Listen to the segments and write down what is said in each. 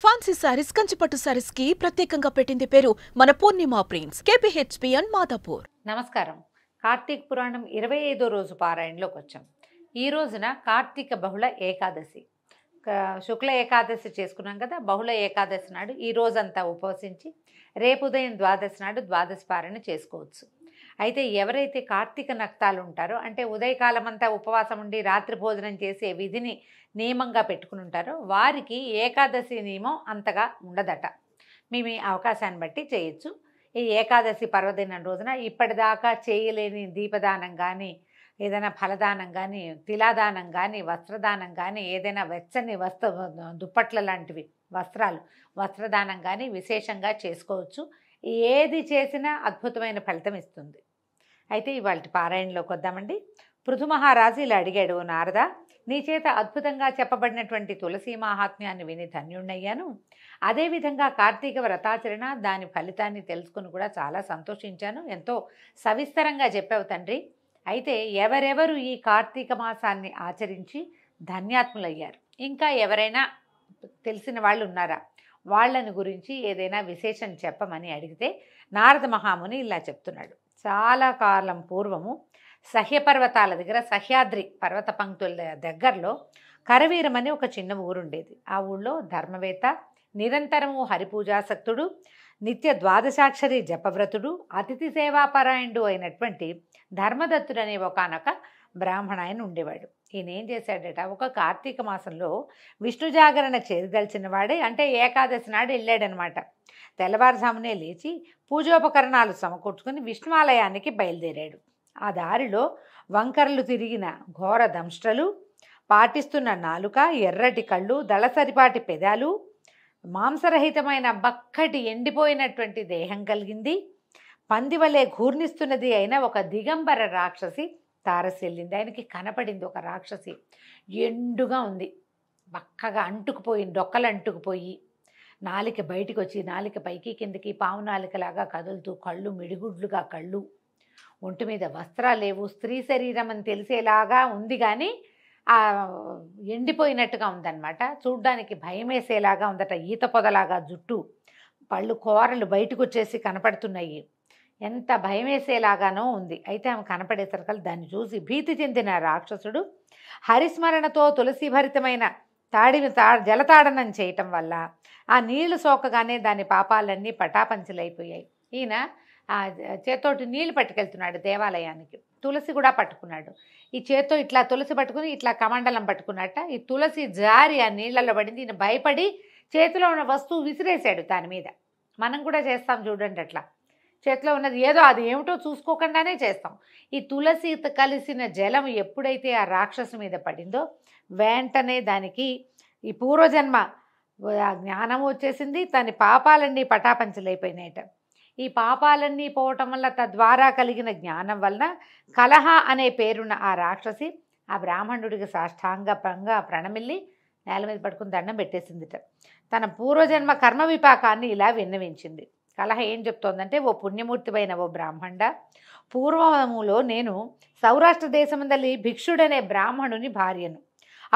Fancy saris, కంచిపట్టు సారీస్ కి ప్రత్యేకంగా పెట్టింది పేరు మన పూర్ణిమ ప్రింట్స్, కేపీహెచ్పి అండ్ మాదాపూర్. నమస్కారం. కార్తీక పురాణం 25వ రోజు పారాయణలోకి వచ్చాం. ఈ రోజున కార్తీక బహుళ ఏకాదశి, శుక్ల ఏకాదశి చేసుకున్నాం కదా. బహుళ ఏకాదశి నాడు ఈ రోజంతా ఉపవసించి రేపు ఉదయం ద్వాదశి నాడు ద్వాదశి పారాయణ చేసుకోవచ్చు. అయితే ఎవరైతే కార్తీక నక్తాలు ఉంటారో, అంటే ఉదయకాలం అంతా ఉపవాసం ఉండి రాత్రి భోజనం చేసే విధిని నియమంగా పెట్టుకుని ఉంటారో వారికి ఏకాదశి నియమం అంతగా ఉండదట. మీ అవకాశాన్ని బట్టి చేయొచ్చు. ఈ ఏకాదశి పర్వదినం రోజున ఇప్పటిదాకా చేయలేని దీపదానం కానీ, ఏదైనా ఫలదానం కానీ, తిలాదానం కానీ, వస్త్రదానం కానీ, ఏదైనా వెచ్చని దుప్పట్ల లాంటివి వస్త్రదానం కానీ విశేషంగా చేసుకోవచ్చు. ఏది చేసినా అద్భుతమైన ఫలితం ఇస్తుంది. అయితే ఇవాళ పారాయణలోకి వద్దామండి. పృథు మహారాజు ఇలా అడిగాడు, నారద, నీ చేత అద్భుతంగా చెప్పబడినటువంటి తులసి మహాత్మ్యాన్ని విని ధన్యుణ్ణయ్యాను. అదేవిధంగా కార్తీక వ్రతాచరణ, దాని ఫలితాన్ని తెలుసుకుని కూడా చాలా సంతోషించాను. ఎంతో సవిస్తరంగా చెప్పావు తండ్రి. అయితే ఎవరెవరు ఈ కార్తీక మాసాన్ని ఆచరించి ధన్యాత్ములయ్యారు, ఇంకా ఎవరైనా తెలిసిన వాళ్ళు ఉన్నారా, వాళ్ళని గురించి ఏదైనా విశేషం చెప్పమని అడిగితే నారద మహాముని ఇలా చెప్తున్నాడు. చాలా కాలం పూర్వము సహ్యపర్వతాల దగ్గర, సహ్యాద్రి పర్వత పంక్తుల దగ్గరలో కరవీరమని ఒక చిన్న ఊరుండేది. ఆ ఊళ్ళో ధర్మవేత్త, నిరంతరము హరిపూజాసక్తుడు, నిత్య ద్వాదశాక్షరి జపవ్రతుడు, అతిథి సేవాపరాయణుడు అయినటువంటి ధర్మదత్తుడు అనే ఒకనొక బ్రాహ్మణ ఆయన ఉండేవాడు. ఈయన ఏం చేశాడట, ఒక కార్తీక మాసంలో విష్ణు జాగరణ చేరదలిచిన వాడే, అంటే ఏకాదశి నాడు వెళ్ళాడనమాట. తెల్లవారుజామునే లేచి పూజోపకరణాలు సమకూర్చుకుని విష్ణువాలయానికి బయలుదేరాడు. ఆ దారిలో వంకరలు తిరిగిన ఘోర దంష్ట్రలు, పాటిస్తున్న నాలుక, ఎర్రటి కళ్ళు, దళసరిపాటి పెదాలు, మాంసరహితమైన బక్కటి ఎండిపోయినటువంటి దేహం కలిగింది. పందివలే ఘూర్ణిస్తున్నది అయిన ఒక దిగంబర రాక్షసి తారసిల్లింది. ఆయనకి కనపడింది ఒక రాక్షసి. ఎండుగా ఉంది, బక్కగా అంటుకుపోయి, డొక్కలు అంటుకుపోయి, నాలిక బయటికి వచ్చి, నాలిక పైకి కిందకి పావు నాలికలాగా కదులుతూ, కళ్ళు మిడిగుడ్లుగా కళ్ళు, ఒంటి మీద వస్త్రాలు లేవు, స్త్రీ శరీరం అని తెలిసేలాగా ఉంది, కానీ ఆ ఎండిపోయినట్టుగా ఉందన్నమాట. చూడ్డానికి భయం వేసేలాగా ఉందట. ఈత పొదలాగా జుట్టు, పళ్ళు కూరలు బయటకు వచ్చేసి కనపడుతున్నాయి. ఎంత భయం వేసేలాగానో ఉంది. అయితే ఆమె కనపడేసరికి దాన్ని చూసి భీతి చెందిన రాక్షసుడు హరిస్మరణతో తులసీభరితమైన జలతాడనం చేయటం వల్ల ఆ నీళ్లు సోకగానే దాని పాపాలన్నీ పటాపంచలైపోయాయి. ఈయన ఆ చేత్తోటి నీళ్లు పట్టుకెళ్తున్నాడు దేవాలయానికి. తులసి కూడా పట్టుకున్నాడు. ఈ చేత్తో ఇట్లా తులసి పట్టుకుని ఇట్లా కమండలం పట్టుకున్నట్ట. ఈ తులసి జారి ఆ నీళ్లలో పడింది. ఈయన భయపడి చేతిలో ఉన్న వస్తువు విసిరేశాడు దాని మీద. మనం కూడా చేస్తాం చూడండి, అట్లా చేతిలో ఉన్నది ఏదో అది ఏమిటో చూసుకోకుండానే చేస్తాం. ఈ తులసి కలిసిన జలం ఎప్పుడైతే ఆ రాక్షసు మీద పడిందో వెంటనే దానికి ఈ పూర్వజన్మ జ్ఞానం వచ్చేసింది. దాని పాపాలన్నీ పటాపంచలైపోయినాయట. ఈ పాపాలన్నీ పోవటం వల్ల, తద్వారా కలిగిన జ్ఞానం వలన కలహ అనే పేరున్న ఆ రాక్షసి ఆ బ్రాహ్మణుడికి సాష్టాంగంగా ప్రణమిల్లి నేల మీద పట్టుకుని దండం పెట్టేసిందిట. తన పూర్వజన్మ కర్మ విపాకాన్ని ఇలా విన్నవించింది. కలహ ఏం చెప్తోందంటే, ఓ పుణ్యమూర్తివైన ఓ బ్రాహ్మణ, పూర్వములో నేను సౌరాష్ట్ర దేశమందలి భిక్షుడనే బ్రాహ్మణుని భార్యను.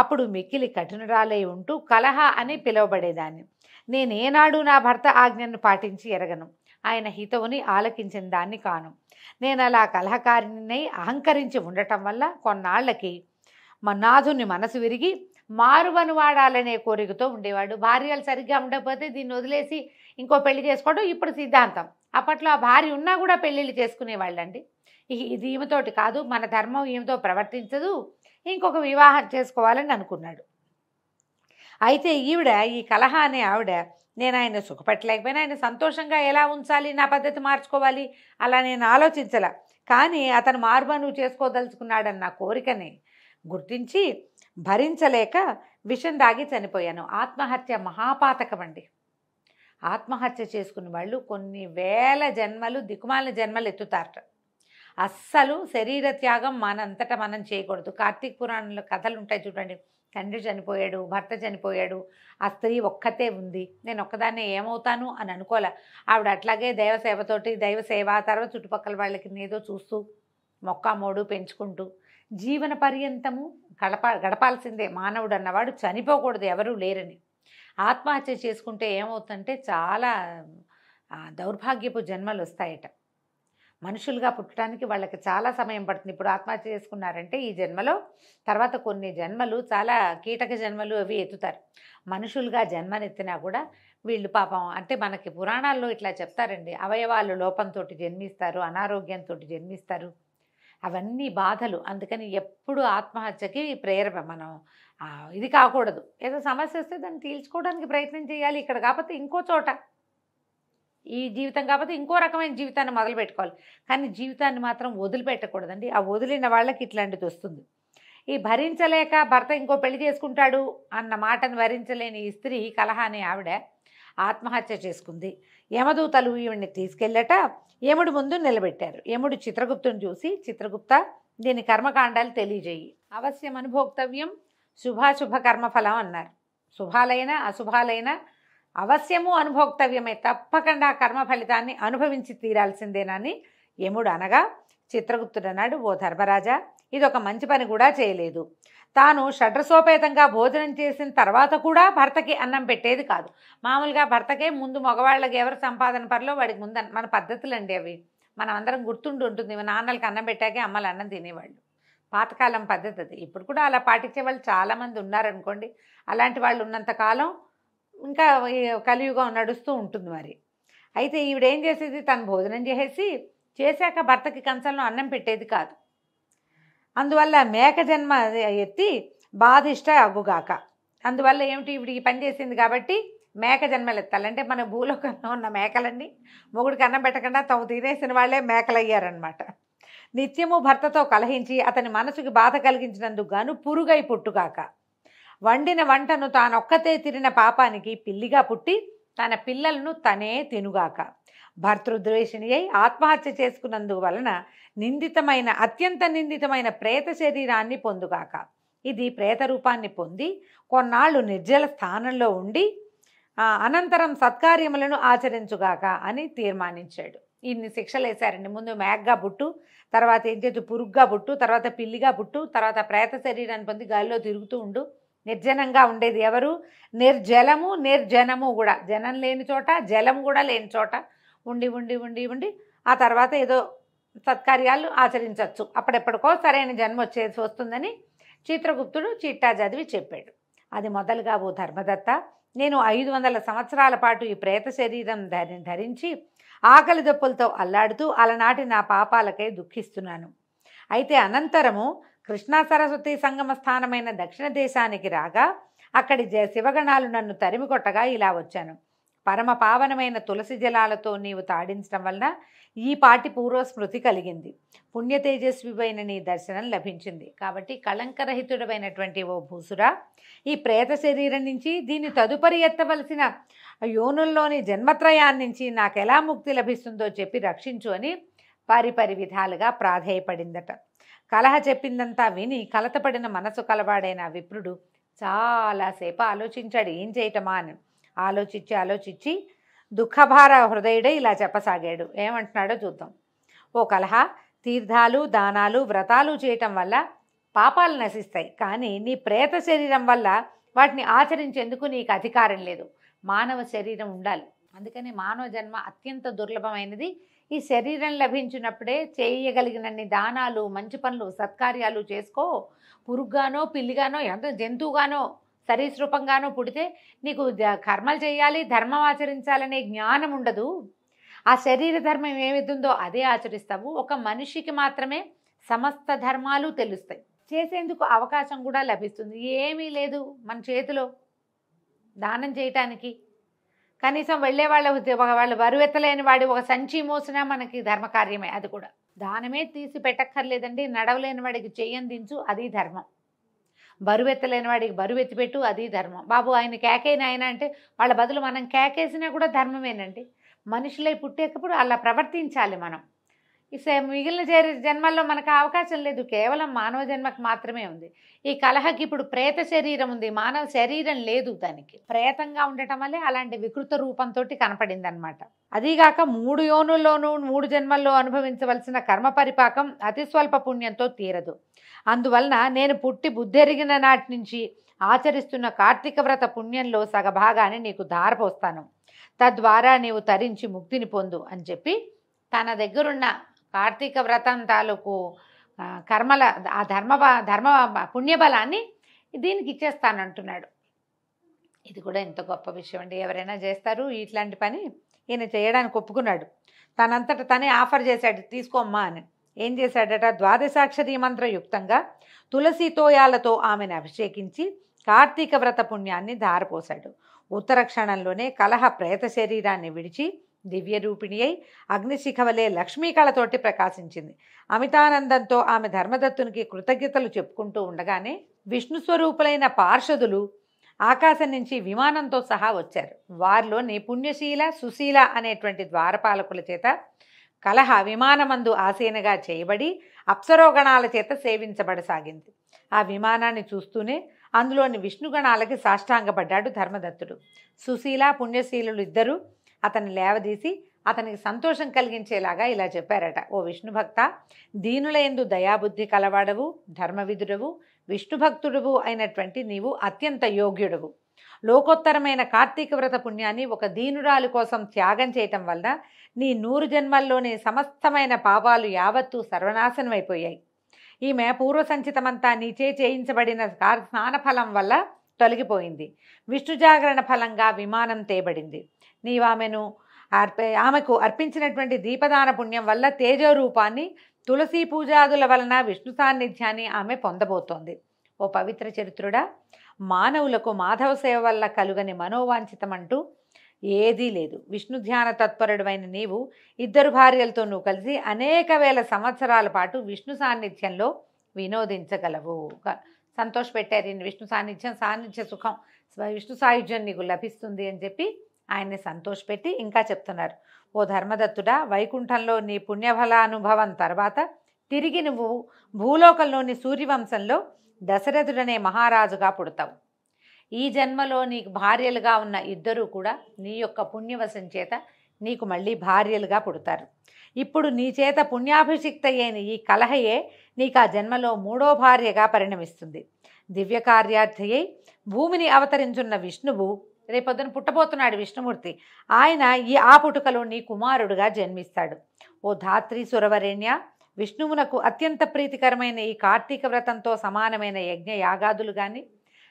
అప్పుడు మిక్కిలి కఠినురాలై ఉంటూ కలహ అని పిలువబడేదాన్ని. నేనేనాడు నా భర్త ఆజ్ఞను పాటించి ఎరగను, ఆయన హితవుని ఆలకించిన దాన్ని కాను. నేను అలా కలహకారిణై అహంకరించి ఉండటం వల్ల కొన్నాళ్లకి మా నాథుని మనసు విరిగి మారువను వాడాలనే కోరికతో ఉండేవాడు. భార్యలు సరిగ్గా ఉండకపోతే దీన్ని వదిలేసి ఇంకో పెళ్లి చేసుకోవడం ఇప్పుడు సిద్ధాంతం. అప్పట్లో ఆ భార్య ఉన్నా కూడా పెళ్ళిళ్ళు చేసుకునేవాళ్ళండి. ఇది ఈమెతోటి కాదు, మన ధర్మం ఈమెతో ప్రవర్తించదు, ఇంకొక వివాహం చేసుకోవాలని అనుకున్నాడు. అయితే ఈవిడ, ఈ కలహ అనే ఆవిడ, నేను ఆయన సుఖపెట్టలేకపోయినా ఆయన సంతోషంగా ఎలా ఉంచాలి, నా పద్ధతి మార్చుకోవాలి, అలా నేను ఆలోచించల. కానీ అతను మార్బను చేసుకోదలుచుకున్నాడన్న కోరికని గుర్తించి భరించలేక విషం దాగి చనిపోయాను. ఆత్మహత్య మహాపాతకం అండి. ఆత్మహత్య చేసుకున్న వాళ్ళు కొన్ని వేల జన్మలు, దిక్కుమాలిన జన్మలు ఎత్తుతారట. అస్సలు శరీర త్యాగం మనంతటా మనం చేయకూడదు. కార్తీక పురాణంలో కథలు ఉంటాయి చూడండి. తండ్రి చనిపోయాడు, భర్త చనిపోయాడు, ఆ స్త్రీ ఒక్కతే ఉంది, నేను ఒక్కదాన్నే ఏమవుతాను అని అనుకోలే. ఆవిడ అట్లాగే దైవసేవతోటి, దైవసేవ తర్వాత చుట్టుపక్కల వాళ్ళకి ఏదో చూస్తూ మొక్కామోడు పెంచుకుంటూ జీవన పర్యంతము గడపాల్సిందే. మానవుడు అన్నవాడు చనిపోకూడదు, ఎవరూ లేరని. ఆత్మహత్య చేసుకుంటే ఏమవుతుందంటే చాలా దౌర్భాగ్యపు జన్మలు వస్తాయట. మనుషులుగా పుట్టడానికి వాళ్ళకి చాలా సమయం పడుతుంది. ఇప్పుడు ఆత్మహత్య చేసుకున్నారంటే ఈ జన్మలో తర్వాత కొన్ని జన్మలు చాలా కీటక జన్మలు అవి ఎత్తుతారు. మనుషులుగా జన్మనెత్తినా కూడా వీళ్ళు పాపం అంటే మనకి పురాణాల్లో ఇట్లా చెప్తారండి, అవయవాలు లోపంతో జన్మిస్తారు, అనారోగ్యంతో జన్మిస్తారు, అవన్నీ బాధలు. అందుకని ఎప్పుడు ఆత్మహత్యకి ప్రేరణ మనం ఇది కాకూడదు. ఏదో సమస్య వస్తే దాన్ని తీర్చుకోవడానికి ప్రయత్నం చేయాలి. ఇక్కడ కాకపోతే ఇంకో చోట, ఈ జీవితం కాకపోతే ఇంకో రకమైన జీవితాన్ని మొదలు పెట్టుకోవాలి. కానీ జీవితాన్ని మాత్రం వదిలిపెట్టకూడదండి. ఆ వదిలిన వాళ్ళకి ఇట్లాంటిది వస్తుంది. ఈ భరించలేక భర్త ఇంకో పెళ్లి చేసుకుంటాడు అన్న మాటను భరించలేని ఈ స్త్రీ కలహ అనే ఆవిడ ఆత్మహత్య చేసుకుంది. యమదూతలు ఈవిడ్ని తీసుకెళ్ళట యముడు ముందు నిలబెట్టారు. యముడు చిత్రగుప్తుని చూసి, చిత్రగుప్త దీని కర్మకాండాలు తెలియజేయి, అవశ్యం అనుభోక్తవ్యం శుభాశుభ కర్మఫలం అన్నారు. శుభాలైన అశుభాలైన అవశ్యము అనుభోక్తవ్యమే, తప్పకుండా కర్మ ఫలితాన్ని అనుభవించి తీరాల్సిందేనని యముడు అనగా చిత్రగుప్తుడు అన్నాడు, ఓ ధర్మరాజా, ఇది ఒక మంచి పని కూడా చేయలేదు. తాను షడ్రసోపేతంగా భోజనం చేసిన తర్వాత కూడా భర్తకి అన్నం పెట్టేది కాదు. మామూలుగా భర్తకే ముందు మగవాళ్ళకి ఎవరు సంపాదన పనిలో వాడికి ముందు మన పద్ధతులండి అవి. మనం అందరం గుర్తుండి ఉంటుంది. నాన్నలకి అన్నం పెట్టాకే అమ్మలు అన్నం తినేవాళ్ళు. పాతకాలం పద్ధతి అది. ఇప్పుడు కూడా అలా పాటించే వాళ్ళు చాలామంది ఉన్నారనుకోండి. అలాంటి వాళ్ళు ఉన్నంతకాలం ఇంకా కలియుగం నడుస్తూ ఉంటుంది మరి. అయితే ఈవిడేం చేసేది, తను భోజనం చేశాక భర్తకి కంచంలో అన్నం పెట్టేది కాదు. అందువల్ల మేక జన్మ ఎత్తి బాధిష్ట అగుగాక. అందువల్ల ఏమిటి, ఈవిడ ఈ పని చేసింది కాబట్టి మేక జన్మలు ఎత్తాలంటే మన భూలోకంలో ఉన్న మేకలన్నీ మొగుడికి అన్నం పెట్టకుండా తాము తినేసిన వాళ్ళే మేకలయ్యారనమాట. నిత్యము భర్తతో కలహించి అతని మనసుకి బాధ కలిగించినందుకు గాను పురుగై పుట్టుగాక. వండిన వంటను తానొక్కతే తిరిన పాపానికి పిల్లిగా పుట్టి తన పిల్లలను తనే తినుగాక. భర్తృద్వేషిణి అయి ఆత్మహత్య చేసుకున్నందుకు వలన అత్యంత నిందితమైన ప్రేత శరీరాన్ని పొందుగాక. ఇది ప్రేత రూపాన్ని పొంది కొన్నాళ్ళు నిర్జల స్థానంలో ఉండి అనంతరం సత్కార్యములను ఆచరించుగాక అని తీర్మానించాడు. ఇన్ని శిక్షలు వేశారండి. ముందు మేఘగా పుట్టు, తర్వాత ఏం చేస్తూ పురుగ్గా పుట్టు, తర్వాత పిల్లిగా పుట్టు, తర్వాత ప్రేత శరీరాన్ని పొంది గాలిలో తిరుగుతూ ఉండు. నిర్జనంగా ఉండేది ఎవరు, నిర్జలము నిర్జనము కూడా, జనం లేని చోట జలం కూడా లేని చోట ఉండి ఉండి ఉండి ఉండి ఆ తర్వాత ఏదో సత్కార్యాలు ఆచరించవచ్చు. అప్పుడెప్పటికో సరైన జన్మ వస్తుందని చిత్రగుప్తుడు చిట్టా చదివి చెప్పాడు. అది మొదలుగా, ఓ ధర్మదత్త, నేను 500 సంవత్సరాల పాటు ఈ ప్రేత శరీరం ధరించి ఆకలి దప్పులతో అల్లాడుతూ అలనాటి నా పాపాలకై దుఃఖిస్తున్నాను. అయితే అనంతరము కృష్ణా సరస్వతి సంగమ స్థానమైన దక్షిణ దేశానికి రాగా అక్కడి శివగణాలు నన్ను తరిమి కొట్టగా ఇలా వచ్చాను. పరమ పావనమైన తులసి జలాలతో నీవు తాడించడం వలన ఈ పాటి పూర్వస్మృతి కలిగింది. పుణ్యతేజస్విపైన నీ దర్శనం లభించింది. కాబట్టి కళంకరహితుడమైనటువంటి ఓ భూసురా, ఈ ప్రేత శరీరం నుంచి దీన్ని తదుపరి ఎత్తవలసిన యోనుల్లోని జన్మత్రయాన్నించి నాకెలా ముక్తి లభిస్తుందో చెప్పి రక్షించు అని పరిపరి విధాలుగా ప్రాధేయపడిందట. కలహ చెప్పిందంతా విని కలతపడిన మనసు కలవాడైన విప్రుడు చాలాసేపు ఆలోచించాడు, ఏం చేయటమా అని. ఆలోచించి దుఃఖభార హృదయుడే ఇలా చెప్పసాగాడు. ఏమంటున్నాడో చూద్దాం. ఓ కలహ, తీర్థాలు దానాలు వ్రతాలు చేయటం వల్ల పాపాలు నశిస్తాయి, కానీ నీ ప్రేత శరీరం వల్ల వాటిని ఆచరించేందుకు నీకు అధికారం లేదు. మానవ శరీరం ఉండాలి. అందుకని మానవ జన్మ అత్యంత దుర్లభమైనది. ఈ శరీరం లభించినప్పుడే చేయగలిగినన్ని దానాలు, మంచి పనులు, సత్కార్యాలు చేసుకో. పురుగ్గానో పిల్లిగానో ఎంత జంతువుగానో సరీసృపంగానో పుడితే నీకు కర్మలు చేయాలి, ధర్మం ఆచరించాలనే జ్ఞానం ఉండదు. ఆ శరీర ధర్మం ఏమిస్తుందో అదే ఆచరిస్తావు. ఒక మనిషికి మాత్రమే సమస్త ధర్మాలు తెలుస్తాయి, చేసేందుకు అవకాశం కూడా లభిస్తుంది. ఏమీ లేదు మన చేతిలో దానం చేయటానికి. కనీసం వెళ్ళే వాళ్ళు బరువెత్తలేని వాడి ఒక సంచి మోసినా మనకి ధర్మకార్యమే. అది కూడా దానమే తీసి పెట్టక్కర్లేదండి. నడవలేని వాడికి చెయ్యందించు, అది ధర్మం. బరువెత్తలేని వాడికి బరువు ఎత్తిపెట్టు, అది ధర్మం. బాబు ఆయన కేకేన ఆయన అంటే వాళ్ళ బదులు మనం కేకేసినా కూడా ధర్మమేనండి. మనుషులై పుట్టేటప్పుడు అలా ప్రవర్తించాలి మనం. మిగిలిన జన్మల్లో మనకు అవకాశం లేదు, కేవలం మానవ జన్మకు మాత్రమే ఉంది. ఈ కలహకి ఇప్పుడు ప్రేత శరీరం ఉంది, మానవ శరీరం లేదు. దానికి ప్రేతంగా ఉండటం వల్లే అలాంటి వికృత రూపంతో కనపడింది అనమాట. అదీగాక 3 యోనుల్లోనూ 3 జన్మల్లో అనుభవించవలసిన కర్మ పరిపాకం అతి స్వల్ప పుణ్యంతో తీరదు. అందువలన నేను పుట్టి బుద్ధెరిగిన నాటి నుంచి ఆచరిస్తున్న కార్తీక వ్రత పుణ్యంలో సగభాగాన్ని నీకు ధారపోస్తాను, తద్వారా నీవు తరించి ముక్తిని పొందు అని చెప్పి తన దగ్గరున్న కార్తీక వ్రతం తాలూకు కర్మల ఆ ధర్మ పుణ్యబలాన్ని దీనికి ఇచ్చేస్తానంటున్నాడు. ఇది కూడా ఎంత గొప్ప విషయం అండి. ఎవరైనా చేస్తారు ఇట్లాంటి పని, ఈయన చేయడానికి ఒప్పుకున్నాడు. తనంతట తనే ఆఫర్ చేశాడు, తీసుకోమ్మా అని. ఏం చేశాడట, ద్వాదశాక్షరీ మంత్రయుక్తంగా తులసి తోయాలతో ఆమెను అభిషేకించి కార్తీక వ్రత పుణ్యాన్ని ధారపోశాడు. ఉత్తర క్షణంలోనే కలహ ప్రేత శరీరాన్ని విడిచి దివ్య రూపిణి అయి అగ్నిశిఖవలే లక్ష్మీకళతోటి ప్రకాశించింది. అమితానందంతో ఆమె ధర్మదత్తునికి కృతజ్ఞతలు చెప్పుకుంటూ ఉండగానే విష్ణు స్వరూపులైన పార్షదులు ఆకాశం నుంచి విమానంతో సహా వచ్చారు. వారిలో పుణ్యశీల సుశీల అనేటువంటి ద్వారపాలకుల చేత కలహ విమానమందు ఆసీనగా చేయబడి అప్సరోగణాల చేత సేవించబడసాగింది. ఆ విమానాన్ని చూస్తూనే అందులోని విష్ణుగణాలకి సాష్టాంగపడ్డాడు ధర్మదత్తుడు. సుశీల పుణ్యశీలులు ఇద్దరూ అతన్ని లేవదీసి అతనికి సంతోషం కలిగించేలాగా ఇలా చెప్పారట, ఓ విష్ణుభక్త, దీనులయందు దయాబుద్ధి కలవాడవు, ధర్మవిధుడవు, విష్ణుభక్తుడవు అయినటువంటి నీవు అత్యంత యోగ్యుడవు. లోకోత్తరమైన కార్తీక వ్రత పుణ్యాన్ని ఒక దీనురాలి కోసం త్యాగం చేయటం వల్ల నీ 100 జన్మల్లోని సమస్తమైన పాపాలు యావత్తూ సర్వనాశనమైపోయాయి. ఈమె పూర్వసంచితమంతా నీచే చేయించబడిన స్నానఫలం వల్ల తొలగిపోయింది. విష్ణు జాగరణ ఫలంగా విమానం తేబడింది. ఆమెకు అర్పించినటువంటి దీపదాన పుణ్యం వల్ల తేజోరూపాన్ని, తులసీ పూజాదుల వలన విష్ణు సాన్నిధ్యాన్ని ఆమె పొందబోతోంది. ఓ పవిత్ర చరిత్రుడా, మానవులకు మాధవ సేవ వల్ల కలుగని మనోవాంఛితమంటూ ఏదీ లేదు. విష్ణు ధ్యాన తత్పరుడైన నీవు 2 భార్యలతో నువ్వు కలిసి అనేక వేల సంవత్సరాల పాటు విష్ణు సాన్నిధ్యంలో వినోదించగలవు. సంతోషపెట్టారు. విష్ణు సాన్నిధ్య సుఖం, విష్ణు సాయుధ్యం నీకు లభిస్తుంది అని చెప్పి ఆయన్ని సంతోషపెట్టి ఇంకా చెప్తున్నారు, ఓ ధర్మదత్తుడా, వైకుంఠంలో నీ పుణ్యఫలానుభవం తర్వాత తిరిగి నువ్వు భూలోకంలోని సూర్యవంశంలో దశరథుడనే మహారాజుగా పుడతావు. ఈ జన్మలో నీకు భార్యలుగా ఉన్న 2 కూడా నీ యొక్క పుణ్యవశం చేత నీకు మళ్ళీ భార్యలుగా పుడతారు. ఇప్పుడు నీ చేత పుణ్యాభిషిక్త అయిన ఈ కలహయే నీకు ఆ జన్మలో 3వ భార్యగా పరిణమిస్తుంది. దివ్య కార్యార్థి అయి భూమిని అవతరించున్న విష్ణువు రేపొద్దున పుట్టబోతున్నాడు విష్ణుమూర్తి. ఆయన ఆ పుట్టుకలో నీ కుమారుడుగా జన్మిస్తాడు. ఓ ధాత్రి సురవరేణ్య, విష్ణువునకు అత్యంత ప్రీతికరమైన ఈ కార్తీక వ్రతంతో సమానమైన యజ్ఞ యాగాదులు కానీ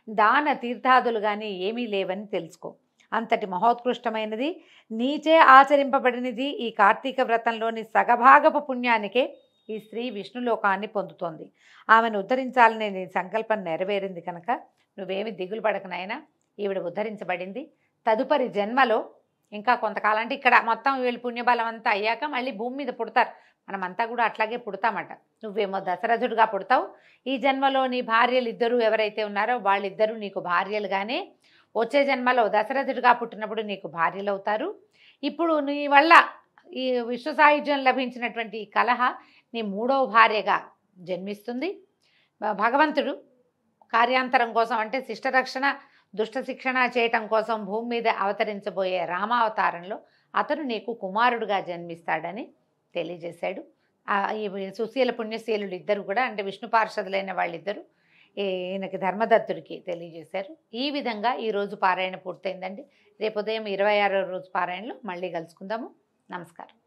దాన తీర్థాదులు కానీ ఏమీ లేవని తెలుసుకో. అంతటి మహోత్కృష్టమైనది, నీచే ఆచరింపబడినది ఈ కార్తీక వ్రతంలోని సగభాగపు పుణ్యానికే ఈ స్త్రీ విష్ణులోకాన్ని పొందుతోంది. ఆమెను ఉద్ధరించాలనే నీ సంకల్పం నెరవేరింది కనుక నువ్వేమి దిగులు పడకనైనా, ఈవిడ ఉద్ధరించబడింది. తదుపరి జన్మలో ఇంకా కొంతకాలం, అంటే ఇక్కడ మొత్తం వీళ్ళు పుణ్యబలం అంతా అయ్యాక మళ్ళీ భూమి మీద పుడతారు. మనమంతా కూడా అట్లాగే పుడతామట. నువ్వేమో దశరథుడిగా పుడతావు. ఈ జన్మలో నీ భార్యలు 2 ఎవరైతే ఉన్నారో వాళ్ళిద్దరూ నీకు భార్యలుగానే వచ్చే జన్మలో దశరథుడిగా పుట్టినప్పుడు నీకు భార్యలు అవుతారు. ఇప్పుడు నీ వల్ల ఈ విశ్వ సాయుధ్యం లభించినటువంటి ఈ కలహ నీ 3వ భార్యగా జన్మిస్తుంది. భగవంతుడు కార్యాంతరం కోసం, అంటే శిష్టరక్షణ దుష్ట శిక్షణ చేయటం కోసం భూమి మీద అవతరించబోయే రామావతారంలో అతను నీకు కుమారుడుగా జన్మిస్తాడని తెలియజేశాడు. ఈ సుశీల పుణ్యశీలుడు 2 కూడా, అంటే విష్ణు పార్షదులైన వాళ్ళిద్దరూ ఈయనకి ధర్మదత్తుడికి తెలియజేశారు. ఈ విధంగా ఈరోజు పారాయణ పూర్తయిందండి. రేపు ఉదయం 26వ రోజు పారాయణలో మళ్ళీ కలుసుకుందాము. నమస్కారం.